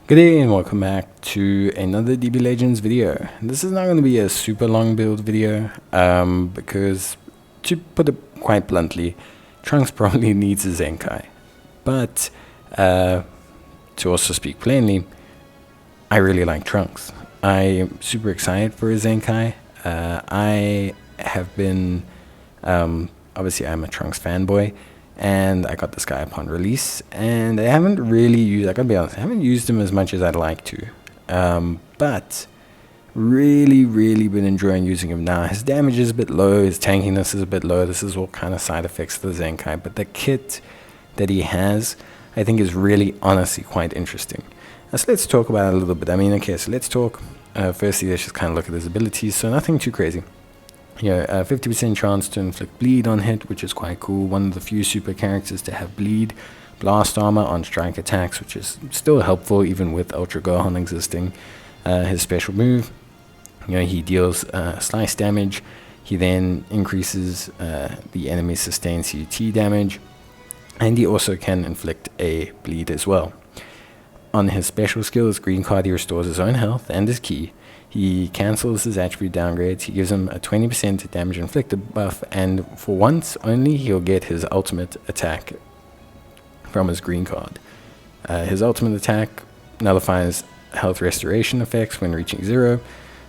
Good day and welcome back to another DB Legends video. This is not going to be a super long build video because, to put it quite bluntly, Trunks probably needs a Zenkai. But to also speak plainly, I really like Trunks. I am super excited for a Zenkai. I have been, obviously I'm a Trunks fanboy, and I got this guy upon release, and I haven't really used, I gotta be honest, I haven't used him as much as I'd like to, but really been enjoying using him now. His damage is a bit low, his tankiness is a bit low. This is all kind of side effects of the Zenkai, but the kit that he has, I think, is really honestly quite interesting. So let's talk about it a little bit. I mean, okay, so let's talk, firstly let's just kind of look at his abilities, so nothing too crazy. 50% chance to inflict bleed on hit, which is quite cool. One of the few super characters to have bleed. Blast armor on strike attacks, which is still helpful even with Ultra Gohan existing. His special move, he deals slice damage. He then increases the enemy's sustained CUT damage, and he also can inflict a bleed as well. On his special skill, his green card, he restores his own health and his ki. He cancels his attribute downgrades. He gives him a 20% damage inflicted buff, and for once only, he'll get his ultimate attack from his green card. His ultimate attack nullifies health restoration effects when reaching 0,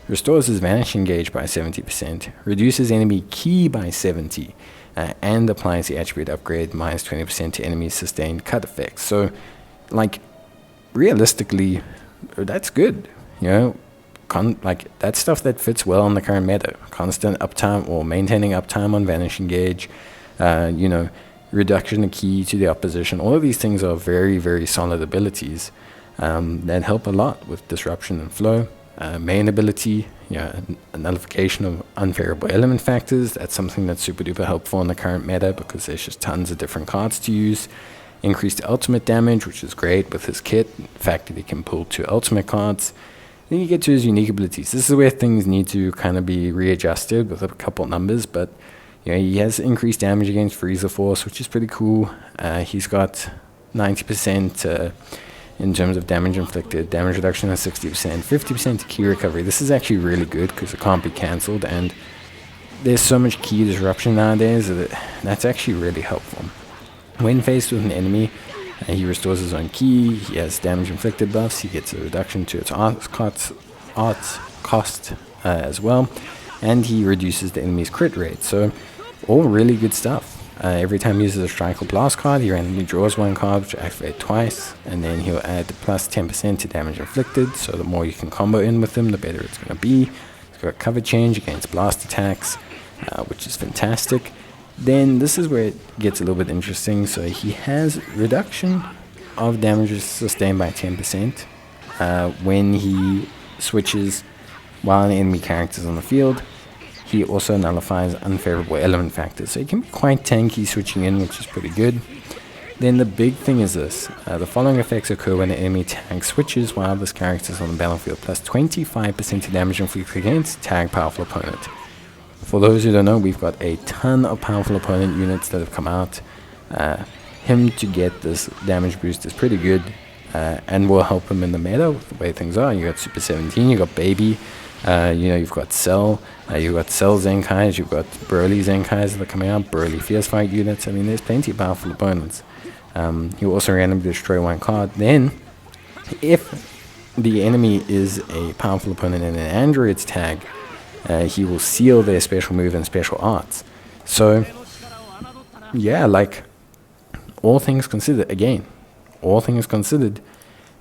restores his vanishing gauge by 70%, reduces enemy ki by 70, and applies the attribute upgrade minus 20% to enemies' sustained cut effects. So, like, realistically, that's good, that's stuff that fits well on the current meta. Constant uptime or maintaining uptime on vanishing gauge, reduction of ki to the opposition. All of these things are very solid abilities that help a lot with disruption and flow. Main ability, a nullification of unfavorable element factors. That's something that's super duper helpful in the current meta because there's just tons of different cards to use. Increased ultimate damage, which is great with his kit. The fact that he can pull 2 ultimate cards. Then you get to his unique abilities. This is where things need to kind of be readjusted with a couple numbers, but he has increased damage against Freezer Force, which is pretty cool. He's got 90% in terms of damage inflicted, damage reduction of 60%, 50% ki recovery. This is actually really good because it can't be cancelled, and there's so much ki disruption nowadays that that's actually really helpful. When faced with an enemy, he restores his own ki, he has damage inflicted buffs, he gets a reduction to its arts cost as well, and he reduces the enemy's crit rate. So, all really good stuff. Every time he uses a strike or blast card, he randomly draws 1 card, which I activate twice, and then he'll add plus 10% to damage inflicted, so the more you can combo in with him, the better it's going to be. He's got cover change against blast attacks, which is fantastic. Then this is where it gets a little bit interesting. So he has reduction of damages sustained by 10% when he switches while an enemy character is on the field. He also nullifies unfavorable element factors, so he can be quite tanky switching in, which is pretty good. Then the big thing is this. The following effects occur when the enemy tag switches while this character is on the battlefield. Plus 25% of damage inflicted against tag powerful opponent. For those who don't know, we've got a ton of powerful opponent units that have come out. Him to get this damage boost is pretty good, and will help him in the meta with the way things are. You got Super 17, you got Baby, you've got Cell, you've got Cell Zenkais, you've got Broly Zenkais that are coming out, Broly Fierce Fight units. I mean, there's plenty of powerful opponents. He'll also randomly destroy 1 card. Then, if the enemy is a powerful opponent in an android's tag, he will seal their special move and special arts. So, all things considered,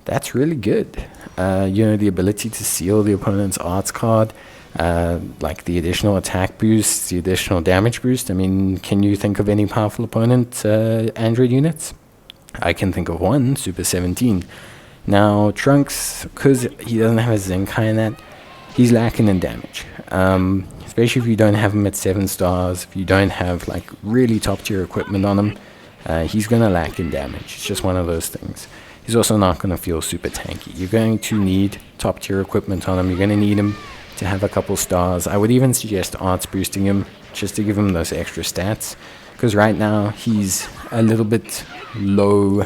that's really good. The ability to seal the opponent's arts card, the additional attack boost, the additional damage boost. I mean, can you think of any powerful opponent android units? I can think of one, Super 17. Now, Trunks, because he doesn't have a Zenkai in that, he's lacking in damage, especially if you don't have him at 7 stars, if you don't have really top tier equipment on him, he's going to lack in damage. It's just one of those things. He's also not going to feel super tanky. You're going to need top tier equipment on him. You're going to need him to have a couple stars. I would even suggest arts boosting him just to give him those extra stats, because right now he's a little bit low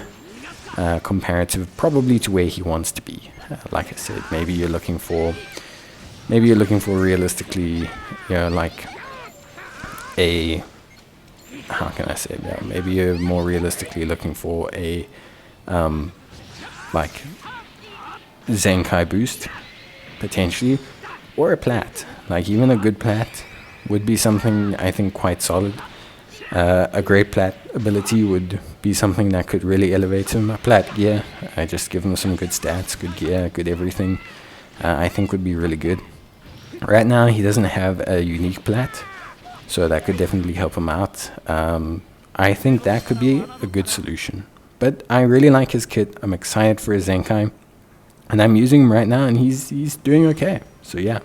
comparative probably to where he wants to be. Like I said, maybe you're looking for realistically, like a, how can I say, maybe you're more realistically looking for a like Zenkai boost potentially, or a plat. Like even a good plat would be something I think quite solid. A great plat ability would be something that could really elevate him. A plat gear, I just give him some good stats, good gear, good everything, I think would be really good. Right now he doesn't have a unique plat, so that could definitely help him out. I think that could be a good solution. But I really like his kit. I'm excited for his Zenkai, and I'm using him right now, and he's doing okay. So yeah.